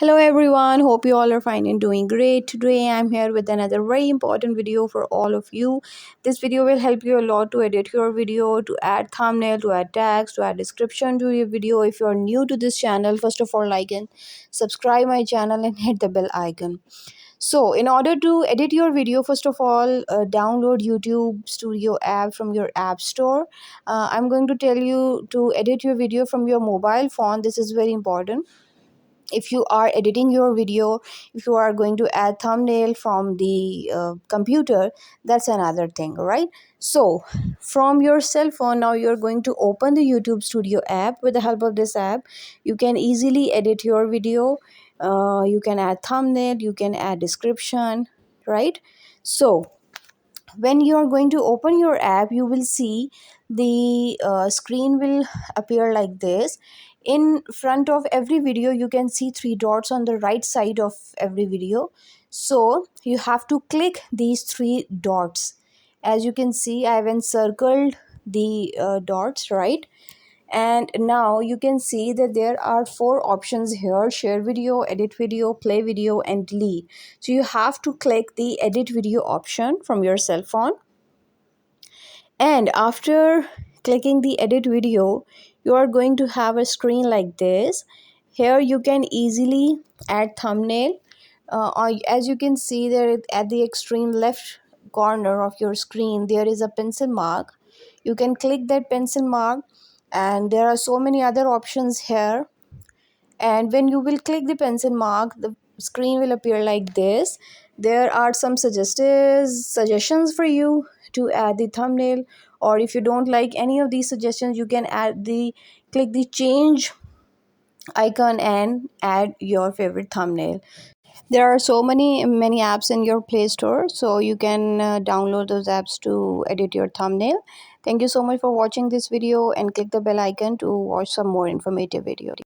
Hello everyone, hope you all are fine and doing great. Today I'm here with another very important video for all of you. This video will help you a lot to edit your video, to add thumbnail, to add tags, to add description to your video. If you're new to this channel, first of all, like and subscribe my channel and hit the bell icon. So in order to edit your video, first of all, download YouTube Studio app from your app store. I'm going to tell you to edit your video from your mobile phone. This is very important. If you are editing your video, if you are going to add thumbnail from the computer, that's another thing, right? So from your cell phone, now you're going to open the YouTube Studio app. With the help of this app, you can easily edit your video. You can add thumbnail, you can add description, right? So when you are going to open your app, you will see the screen will appear like this. In front of every video, you can see three dots on the right side of every video. So you have to click these three dots. As you can see, I have encircled the dots, right? And now you can see that there are four options here: share video, edit video, play video, and delete. So you have to click the edit video option from your cell phone, and after clicking the edit video, you are going to have a screen like this. Here you can easily add thumbnail. As you can see there at the extreme left corner of your screen, there is a pencil mark. You can click that pencil mark, and there are so many other options here. And when you will click the pencil mark, the screen will appear like this. There are some suggestions for you to add the thumbnail, or if you don't like any of these suggestions, you can click the change icon and add your favorite thumbnail. There are so many apps in your Play Store, so you can download those apps to edit your thumbnail. Thank you so much for watching this video, and click the bell icon to watch some more informative videos.